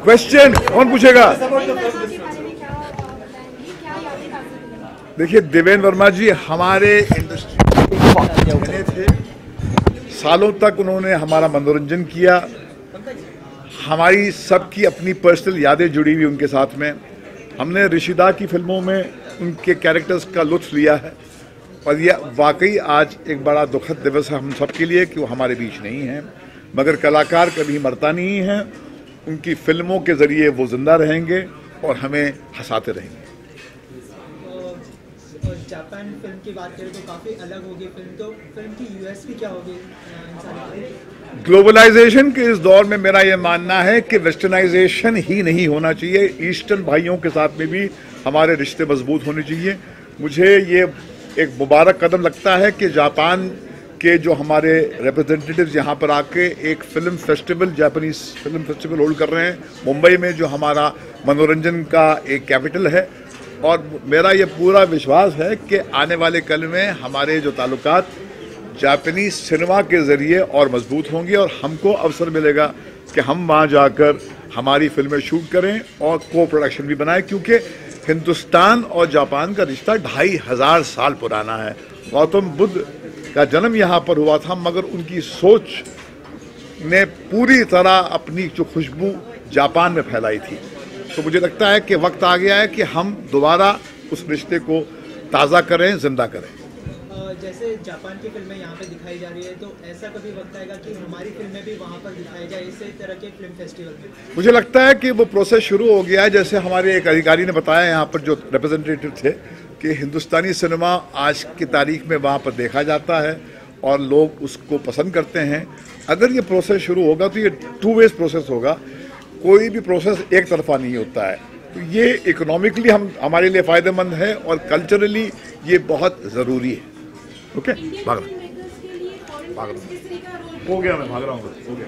Question कौन पूछेगा? देखिए, देवेंद्र वर्मा जी हमारे इंडस्ट्री में थे, सालों तक उन्होंने हमारा मनोरंजन किया, हमारी सबकी अपनी पर्सनल यादें जुड़ी हुई उनके साथ में। हमने ऋषिदा की फिल्मों में उनके कैरेक्टर्स का लुत्फ लिया है और यह वाकई आज एक बड़ा दुखद दिवस है हम सब के लिए कि वो हमारे बीच नहीं हैं, मगर कलाकार कभी मरता नहीं है, उनकी फिल्मों के जरिए वो जिंदा रहेंगे और हमें हंसाते रहेंगे। जापान फिल्म की बात करें तो काफ़ी अलग होगी फिल्म, तो फिल्म की यूएसपी क्या होगी? ग्लोबलाइजेशन के इस दौर में मेरा यह मानना है कि वेस्टर्नाइजेशन ही नहीं होना चाहिए, ईस्टर्न भाइयों के साथ में भी हमारे रिश्ते मजबूत होने चाहिए। मुझे ये एक मुबारक कदम लगता है कि जापान के जो हमारे रिप्रेजेंटेटिव्स यहाँ पर आके एक film festival, Japanese film festival hold कर रहे हैं मुंबई में, जो हमारा मनोरंजन का एक कैपिटल है। और मेरा ये पूरा विश्वास है कि आने वाले कल में हमारे जो ताल्लुकात जापानीज सिनेमा के ज़रिए और मजबूत होंगे और हमको अवसर मिलेगा कि हम वहाँ जाकर हमारी फिल्में शूट करें और को प्रोडक्शन भी बनाएं, क्योंकि हिंदुस्तान और जापान का रिश्ता 2500 साल पुराना है। गौतम बुद्ध का जन्म यहाँ पर हुआ था, मगर उनकी सोच ने पूरी तरह अपनी जो खुशबू जापान में फैलाई थी। तो मुझे लगता है कि वक्त आ गया है कि हम दोबारा उस रिश्ते को ताज़ा करें, जिंदा करें। जैसे जापान की फिल्में यहाँ पे दिखाई जा रही है, तो ऐसा कभी वक्त आएगा कि हमारी फिल्में भी वहाँ पर दिखाई जाए इसी तरह के फिल्म फेस्टिवल में? मुझे लगता है कि वो प्रोसेस शुरू हो गया है। जैसे हमारे एक अधिकारी ने बताया यहाँ पर जो रिप्रेजेंटेटिव थे कि हिंदुस्तानी सिनेमा आज की तारीख में वहाँ पर देखा जाता है और लोग उसको पसंद करते हैं। अगर ये प्रोसेस शुरू होगा तो ये 2 वेज प्रोसेस होगा, कोई भी प्रोसेस एक तरफा नहीं होता है। तो ये इकोनॉमिकली हमारे लिए फ़ायदेमंद है और कल्चरली ये बहुत ज़रूरी है। ओके, भाग रहा हो गया, मैं भाग रहा हूँ, हो गया।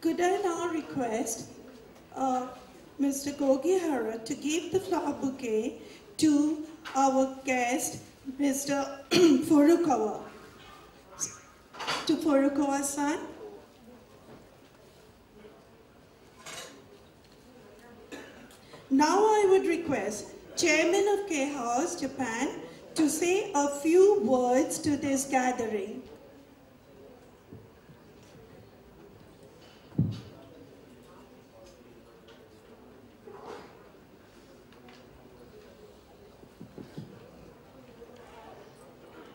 Could I now request Mr. Gogihara to give the flower bouquet to our guest, Mr. Furukawa. To Furukawa-san. Now I would request Chairman of K-House, Japan, to say a few words to this gathering.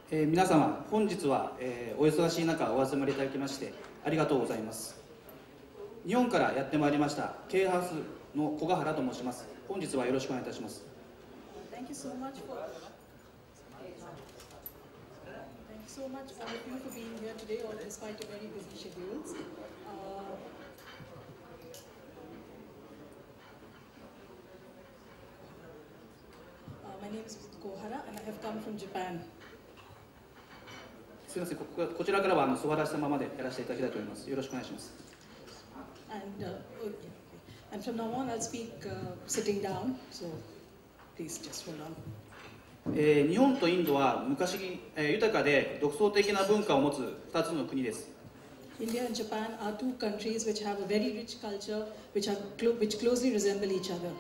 皆様、本日は、お忙しい中お集まりいただきましてありがとうございます。日本からやってまいりました K ハウスの古賀原と申します。本日はよろしくお願いいたします。Thank you so much all of you for being here today, or despite your very busy schedules. My name is Kohara and I have come from Japan. すみません、こちらからは素晴らしさままでやらせていただきたいと思います。よろしくお願いします。And from now on, I'll speak sitting down. So please just hold on. 日本とインドは昔、豊かで独創的な文化を持つ2つの国です。India and Japan are two countries which have a very rich culture, which closely resemble each other.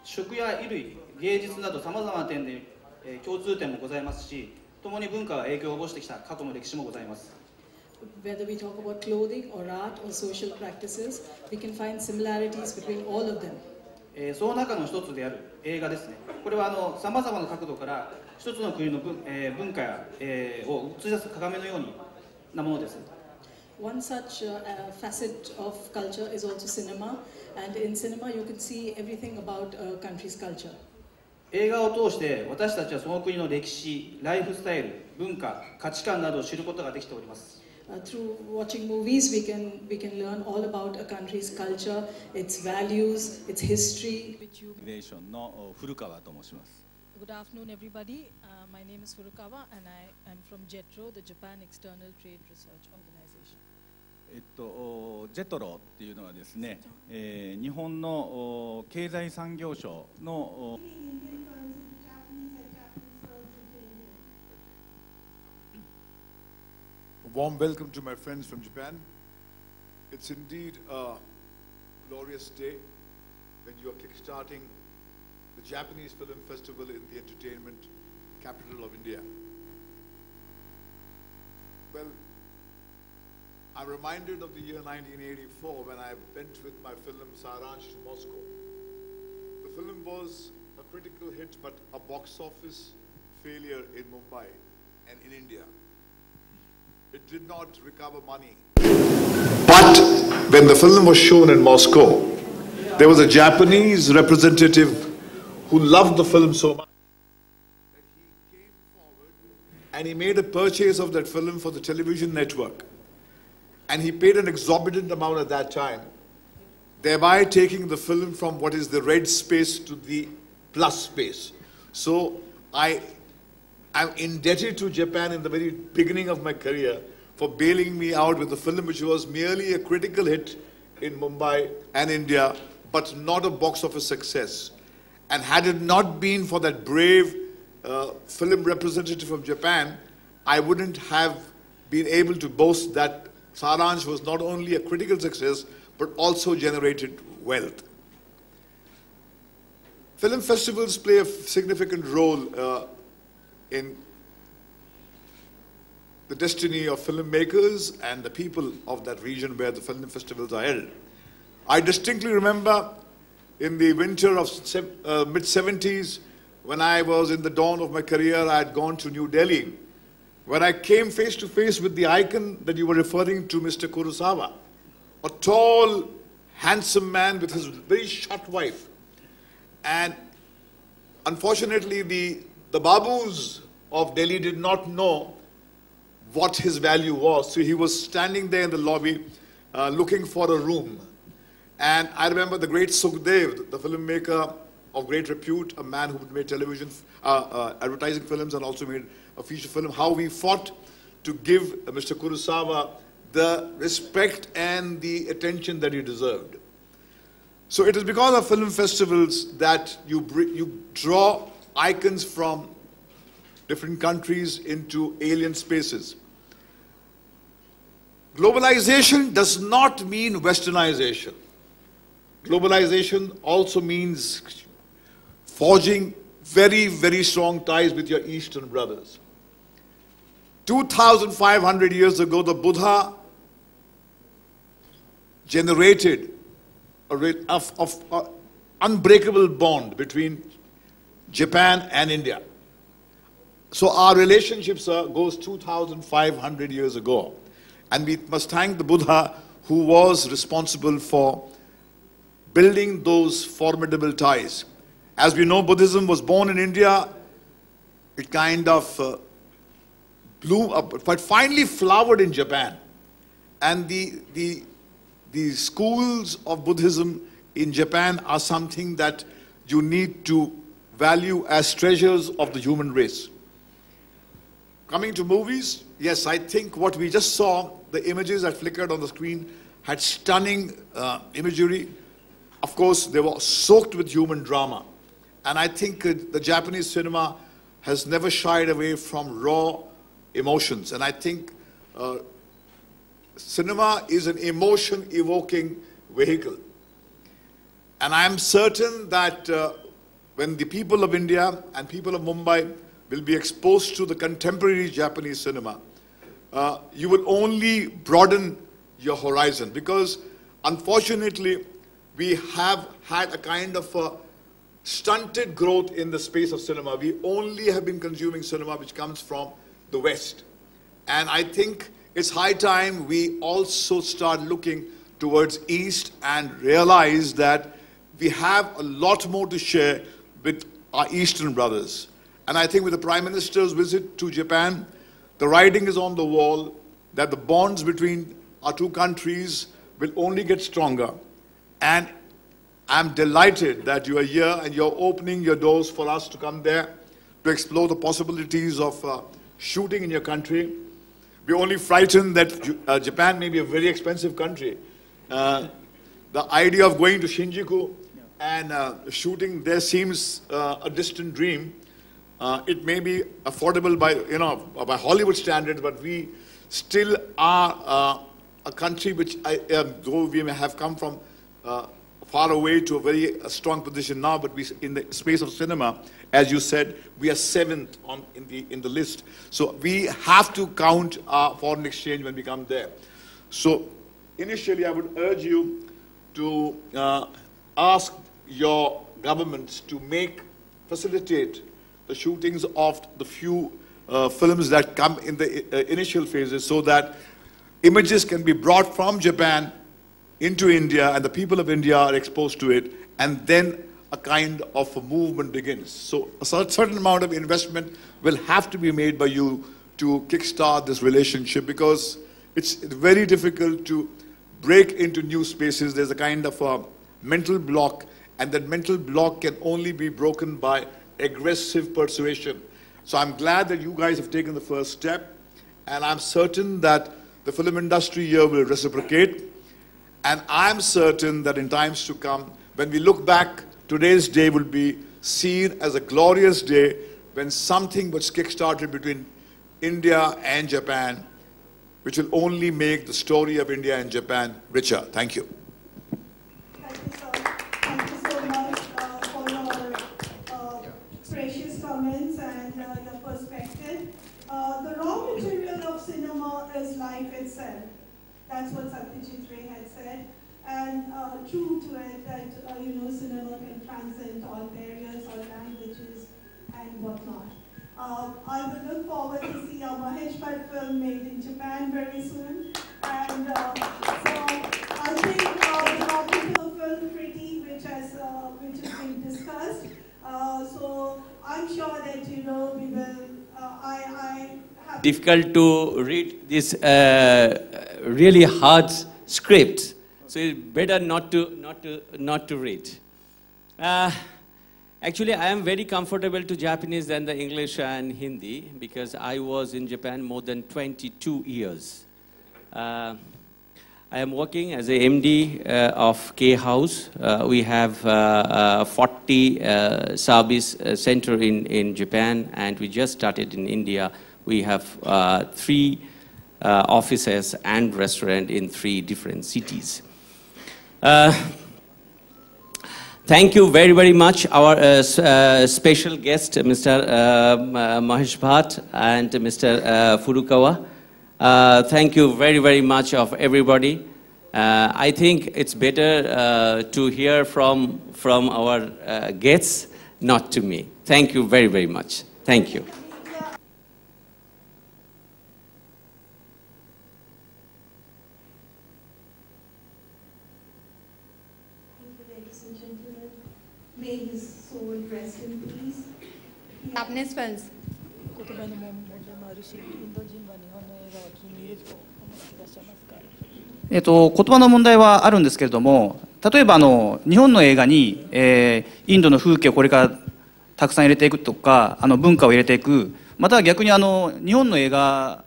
食や衣類、芸術などさまざまな点で、共通点もございますし、共に文化が影響を及ぼしてきた過去の歴史もございます。Whether we talk about clothing or art or social practices, we can find similarities between all of them. その中の一つである映画ですね。これはさまざまな角度から一つの国の文化や、を映し出す鏡のようなものです。One such facet of culture is also cinema, and in cinema you can see everything about a country's culture. 映画を通して私たちはその国の歴史、ライフスタイル、文化、価値観などを知ることができております。Through watching movies, we can learn all about a country's culture, its values, its history. Good afternoon, everybody. My name is Furukawa, and I am from JETRO, the Japan External Trade Research Organization. ジェトロっていうのはですね、日本の経済産業省の Warm welcome to my friends from Japan. It's indeed a glorious day when you are kickstarting the Japanese Film Festival in the entertainment capital of India. Well, I'm reminded of the year 1984 when I went with my film Saransh to Moscow. The film was a critical hit but a box office failure in Mumbai and in India. It did not recover money. But when the film was shown in Moscow, there was a Japanese representative who loved the film so much that he came forward and he made a purchase of that film for the television network. And he paid an exorbitant amount at that time, thereby taking the film from what is the red space to the plus space. So I'm indebted to Japan in the very beginning of my career for bailing me out with a film which was merely a critical hit in Mumbai and India, but not a box office success. And had it not been for that brave film representative from Japan, I wouldn't have been able to boast that Saransh was not only a critical success, but also generated wealth. Film festivals play a significant role in the destiny of filmmakers and the people of that region where the film festivals are held. I distinctly remember in the winter of mid-70s, when I was in the dawn of my career, I had gone to New Delhi. When I came face to face with the icon that you were referring to, Mr. Kurosawa, a tall, handsome man with his very short wife. And unfortunately, the Babus of Delhi did not know what his value was. So he was standing there in the lobby looking for a room. And I remember the great Sukhdev, the filmmaker of great repute, a man who made television, advertising films and also made a feature film, how we fought to give Mr. Kurosawa the respect and the attention that he deserved. So it is because of film festivals that you draw icons from different countries into alien spaces. Globalization does not mean westernization. Globalization also means forging very, very strong ties with your Eastern brothers. 2,500 years ago, the Buddha generated an unbreakable bond between Japan and India. So our relationships goes 2,500 years ago. And we must thank the Buddha who was responsible for building those formidable ties. As we know, Buddhism was born in India. It kind of blew up, but finally flowered in Japan. And the schools of Buddhism in Japan are something that you need to value as treasures of the human race. Coming to movies, yes, I think what we just saw, the images that flickered on the screen had stunning imagery. Of course, they were soaked with human drama. And I think the Japanese cinema has never shied away from raw emotions. And I think cinema is an emotion-evoking vehicle. And I am certain that when the people of India and people of Mumbai will be exposed to the contemporary Japanese cinema, you will only broaden your horizon, because unfortunately we have had a kind of a stunted growth in the space of cinema. We only have been consuming cinema which comes from the West. And I think it's high time we also start looking towards East and realize that we have a lot more to share with our Eastern brothers. And I think with the Prime Minister's visit to Japan, the writing is on the wall that the bonds between our two countries will only get stronger. And I'm delighted that you are here and you're opening your doors for us to come there to explore the possibilities of shooting in your country. We're only frightened that Japan may be a very expensive country. The idea of going to Shinjuku and shooting there seems a distant dream. It may be affordable by Hollywood standards, but we still are a country which, though we may have come from far away to a very strong position now, but we, in the space of cinema, as you said, we are 7th in the list. So we have to count our foreign exchange when we come there. So initially, I would urge you to ask your governments to facilitate the shootings of the few films that come in the initial phases, so that images can be brought from Japan into India and the people of India are exposed to it, and then a kind of a movement begins. So a certain amount of investment will have to be made by you to kickstart this relationship, because it's very difficult to break into new spaces. There's a kind of a mental block, and that mental block can only be broken by aggressive persuasion. So I'm glad that you guys have taken the first step, and I'm certain that the film industry here will reciprocate. And I'm certain that in times to come, when we look back, today's day will be seen as a glorious day when something was kick-started between India and Japan, which will only make the story of India and Japan richer. Thank you. Thank you so much for your precious comments and your perspective. The raw material of cinema is life itself. That's what Satyajit Ray had said. And true to it that, cinema can transcend all barriers, all languages, and whatnot. I would look forward to see our Mahesh Bhatt film made in Japan very soon. And so I think the topic of film critique, which has been discussed, so I'm sure that, we will, I have... Difficult to read this really hard script, so it's better not to read. Actually, I am very comfortable to Japanese than the English and Hindi, because I was in Japan more than 22 years. I am working as a MD of K House. We have 40 service center in Japan, and we just started in India. We have 3 offices and restaurant in 3 different cities. Thank you very, very much, our special guest, Mr. Mahesh Bhatt and Mr. Furukawa. Thank you very, very much of everybody. I think it's better to hear from our guests, not to me. Thank you very, very much. Thank you. Ladies and gentlemen, may his soul rest in peace. Japanese films. 言葉の問題もあるし、インド人は日本の映画を気に入ると思っていらっしゃいますか？言葉の問題はあるんですけれども、例えば日本の映画に、インドの風景をこれからたくさん入れていくとか、文化を入れていく、または逆に日本の映画、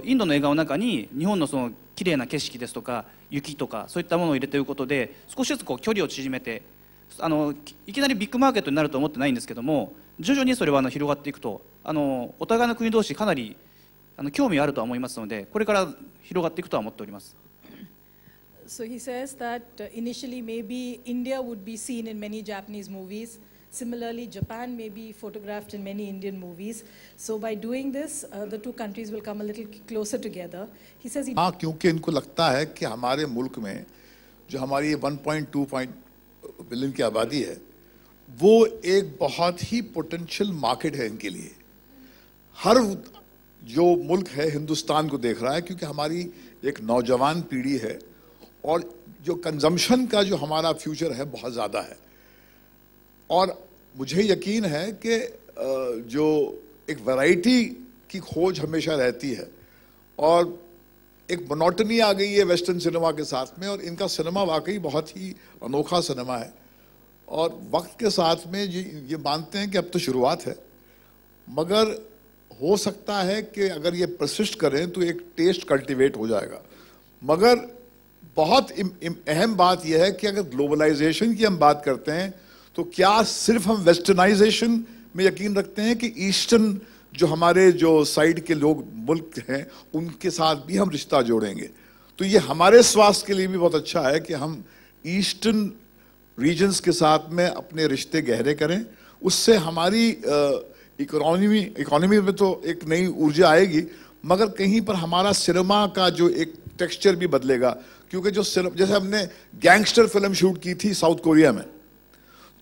インドの映画の中に日本のその綺麗な景色ですとか雪とかそういったものを入れていくことで、少しずつこう距離を縮めて、いきなりビッグマーケットになると思ってないんですけども、徐々にそれは広がっていくと、お互いの国同士かなり興味あるとは思いますので、これから広がっていくとは思っております。So he says that initially maybe India would be seen in many Japanese movies. Similarly, Japan may be photographed in many Indian movies. So by doing this, the 2 countries will come a little closer together. He says he... हाँ, क्योंकि इनको लगता है कि हमारे मुल्क में जो हमारी 1.2 बिलियन की आबादी है, वो एक बहुत ही पोटेंशियल मार्केट है इनके लिए। हर जो मुल्क है हिंदुस्तान को देख रहा है, क्योंकि हमारी एक नौजवान पीढ़ी है और जो कंजम्पशन का जो हमारा फ्यूचर है बहुत ज़्यादा है। और मुझे यकीन है कि जो एक वैरायटी की खोज हमेशा रहती है और एक मोनोटनी आ गई है वेस्टर्न सिनेमा के साथ में, और इनका सिनेमा वाकई बहुत ही अनोखा सिनेमा है। और वक्त के साथ में ये मानते हैं कि अब तो शुरुआत है, मगर हो सकता है कि अगर ये परसिस्ट करें तो एक टेस्ट कल्टीवेट हो जाएगा। मगर बहुत अहम बात यह है कि अगर ग्लोबलाइजेशन की हम बात करते हैं तो क्या सिर्फ हम वेस्टर्नाइजेशन में यकीन रखते हैं कि ईस्टर्न जो हमारे जो साइड के लोग मुल्क हैं उनके साथ भी हम रिश्ता जोड़ेंगे? तो ये हमारे स्वास्थ्य के लिए भी बहुत अच्छा है कि हम ईस्टर्न रीजन्स के साथ में अपने रिश्ते गहरे करें। उससे हमारी इकोनॉमी में तो एक नई ऊर्जा आएगी, मगर कहीं पर हमारा सिनेमा का जो एक टेक्सचर भी बदलेगा। क्योंकि जो जैसे हमने गैंगस्टर फिल्म शूट की थी साउथ कोरिया में,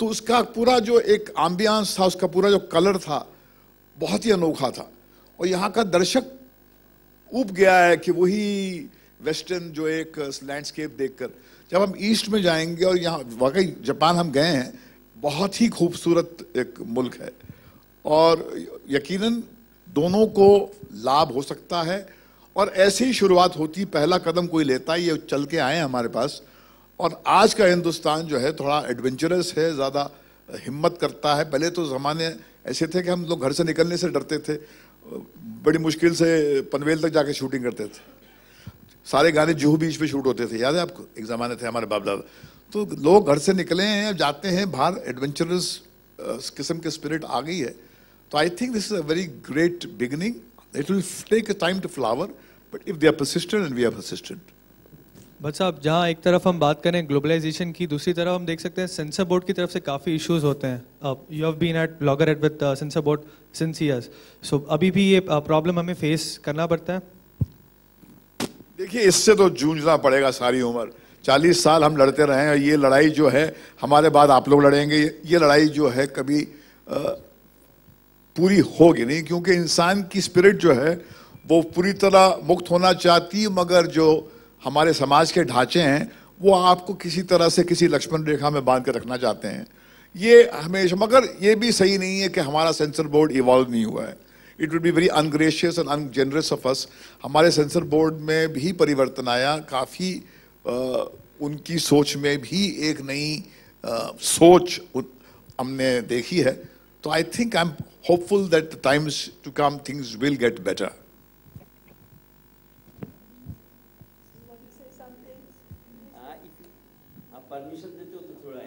तो उसका पूरा जो एक एम्बियंस था, उसका पूरा जो कलर था बहुत ही अनोखा था। और यहाँ का दर्शक ऊब गया है कि वही वेस्टर्न जो एक लैंडस्केप देखकर। जब हम ईस्ट में जाएंगे, और यहाँ वाकई जापान हम गए हैं, बहुत ही खूबसूरत एक मुल्क है और यकीनन दोनों को लाभ हो सकता है। और ऐसे ही शुरुआत होती, पहला कदम कोई लेता है, ये चल के आए हमारे पास। और आज का हिंदुस्तान जो है थोड़ा एडवेंचरस है, ज़्यादा हिम्मत करता है। पहले तो ज़माने ऐसे थे कि हम लोग घर से निकलने से डरते थे, बड़ी मुश्किल से पनवेल तक जाके शूटिंग करते थे। सारे गाने जुहू बीच पे शूट होते थे, याद है आपको? एक ज़माने थे हमारे बाप दादा। तो लोग घर से निकले हैं, जाते हैं बाहर, एडवेंचरस किस्म की स्पिरिट आ गई है। तो I think this is a very great beginning. It will take a time to flower, but if they are persistent and we are persistent. But साहब, जहाँ एक तरफ हम बात करें ग्लोबलाइजेशन की, दूसरी तरफ हम देख सकते हैं सेंसर बोर्ड की तरफ से काफ़ी इश्यूज होते हैं। You have been at loggerheads with censor board since years, so अभी भी ये प्रॉब्लम हमें फेस करना पड़ता है। देखिए, इससे तो जूझना पड़ेगा सारी उम्र। 40 साल हम लड़ते रहे हैं, और ये लड़ाई जो है हमारे बाद आप लोग लड़ेंगे। ये लड़ाई जो है कभी पूरी होगी नहीं, क्योंकि इंसान की स्पिरिट जो है वो पूरी तरह मुक्त होना चाहती है, मगर जो हमारे समाज के ढांचे हैं वो आपको किसी तरह से किसी लक्ष्मण रेखा में बांध के रखना चाहते हैं। ये हमेशा, मगर ये भी सही नहीं है कि हमारा सेंसर बोर्ड इवॉल्व नहीं हुआ है। It will be very ungracious and ungenerous of us. हमारे सेंसर बोर्ड में भी परिवर्तन आया, काफ़ी उनकी सोच में भी एक नई सोच हमने देखी है। तो I think I am hopeful that the times to come things will get better.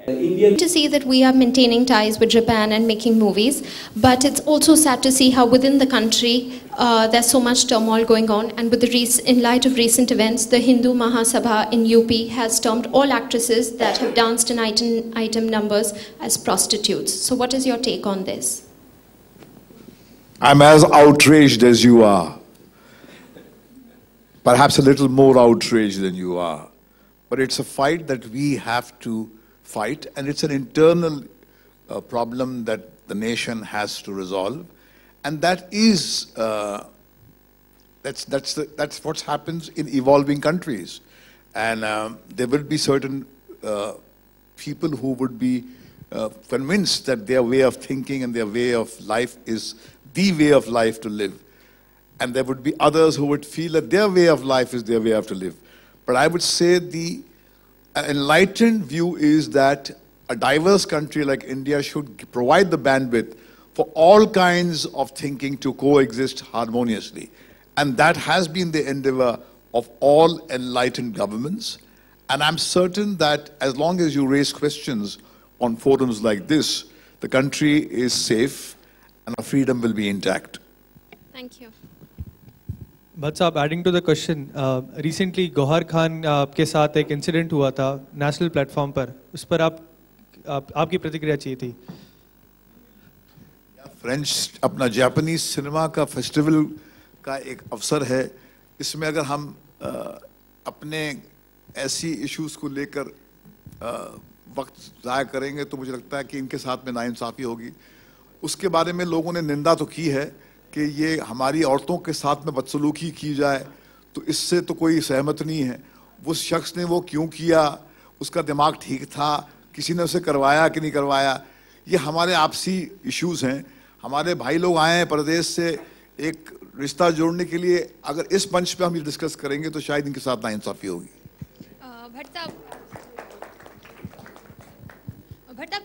To see that we are maintaining ties with Japan and making movies, but it's also sad to see how within the country there's so much turmoil going on, and with in light of recent events, the Hindu Mahasabha in UP has termed all actresses that have danced in item numbers as prostitutes. So what is your take on this? I'm as outraged as you are. Perhaps a little more outraged than you are. But it's a fight that we have to fight, and it's an internal problem that the nation has to resolve, and that is that's what happens in evolving countries, and there will be certain people who would be convinced that their way of thinking and their way of life is the way of life to live, and there would be others who would feel that their way of life is their way of to live. But I would say the enlightened view is that a diverse country like India should provide the bandwidth for all kinds of thinking to coexist harmoniously. And that has been the endeavor of all enlightened governments. And I'm certain that as long as you raise questions on forums like this, the country is safe and our freedom will be intact. Thank you. But साहब, adding to the question, recently Gauahar Khan के साथ एक incident हुआ था national platform पर, उस पर आपकी प्रतिक्रिया चाहिए थी. फ्रेंच अपना जापानीज सिनेमा का फेस्टिवल का एक अवसर है, इसमें अगर हम अपने ऐसी इश्यूज को लेकर वक्त ज़ाया करेंगे तो मुझे लगता है कि इनके साथ में नाइंसाफ़ी होगी. उसके बारे में लोगों ने निंदा तो की है कि ये हमारी औरतों के साथ में बदसलूकी की जाए, तो इससे तो कोई सहमत नहीं है. उस शख्स ने वो क्यों किया, उसका दिमाग ठीक था, किसी ने उसे करवाया कि नहीं करवाया, ये हमारे आपसी इश्यूज हैं. हमारे भाई लोग आए हैं प्रदेश से एक रिश्ता जोड़ने के लिए, अगर इस मंच पे हम ये डिस्कस करेंगे तो शायद इनके साथ नाइंसाफ़ी होगी. भट्ट साहब,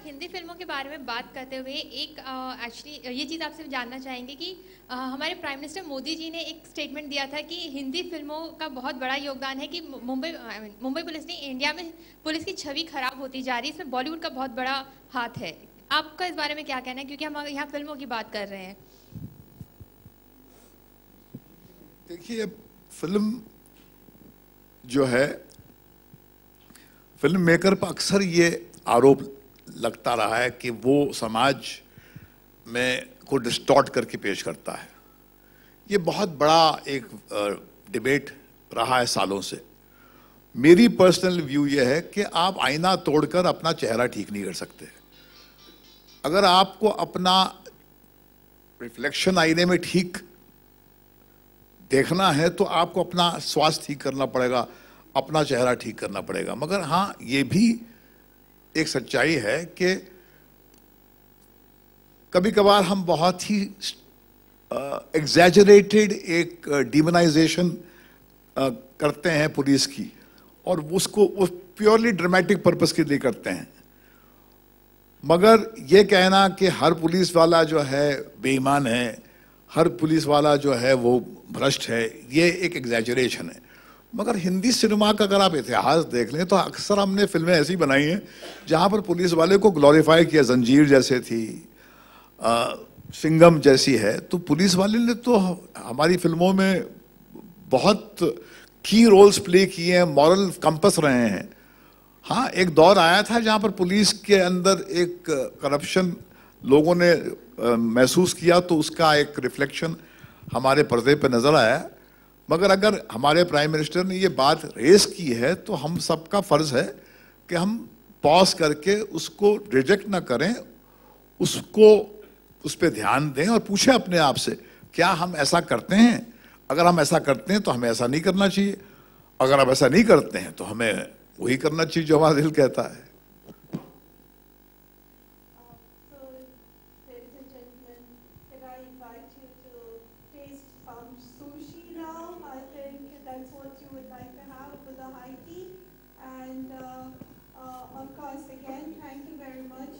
हिंदी फिल्मों के बारे में बात करते हुए एक एक्चुअली ये चीज़ आपसे जानना चाहेंगे कि हमारे प्राइम मिनिस्टर मोदी जी ने एक स्टेटमेंट दिया था कि हिंदी फिल्मों का बहुत बड़ा योगदान है कि मुंबई पुलिस ने इंडिया में पुलिस की छवि खराब होती जा रही है, इसमें बॉलीवुड का बहुत बड़ा हाथ है. आपका इस बारे में क्या कहना है, क्योंकि हम यहाँ फिल्मों की बात कर रहे हैं. देखिए, फिल्म जो है, फिल्म मेकर पर अक्सर ये आरोप लगता रहा है कि वो समाज में को डिस्टॉर्ट करके पेश करता है. ये बहुत बड़ा एक डिबेट रहा है सालों से. मेरी पर्सनल व्यू ये है कि आप आईना तोड़कर अपना चेहरा ठीक नहीं कर सकते. अगर आपको अपना रिफ्लेक्शन आईने में ठीक देखना है तो आपको अपना स्वास्थ्य ठीक करना पड़ेगा, अपना चेहरा ठीक करना पड़ेगा. मगर हाँ, ये भी एक सच्चाई है कि कभी कभार हम बहुत ही एग्जैजरेटेड एक डिमोनाइजेशन करते हैं पुलिस की, और उसको उस प्योरली ड्रामेटिक पर्पस के लिए करते हैं. मगर ये कहना कि हर पुलिस वाला जो है बेईमान है, हर पुलिस वाला जो है वो भ्रष्ट है, ये एक एग्जैजरेशन है. मगर हिंदी सिनेमा का अगर आप इतिहास देख लें तो अक्सर हमने फिल्में ऐसी बनाई हैं जहां पर पुलिस वाले को ग्लोरीफाई किया. जंजीर जैसे थी, सिंघम जैसी है, तो पुलिस वाले ने तो हमारी फिल्मों में बहुत की रोल्स प्ले किए हैं, मॉरल कंपस रहे हैं. हाँ, एक दौर आया था जहां पर पुलिस के अंदर एक करप्शन लोगों ने महसूस किया, तो उसका एक रिफ्लेक्शन हमारे पर्दे पे नजर आया. मगर अगर हमारे प्राइम मिनिस्टर ने ये बात रेस की है तो हम सबका फर्ज है कि हम पॉज करके उसको रिजेक्ट ना करें, उसको उस पर ध्यान दें और पूछें अपने आप से, क्या हम ऐसा करते हैं? अगर हम ऐसा करते हैं तो हमें ऐसा नहीं करना चाहिए. अगर हम ऐसा नहीं करते हैं तो हमें वही करना चाहिए जो हमारा दिल कहता है. Of course, again, thank you very much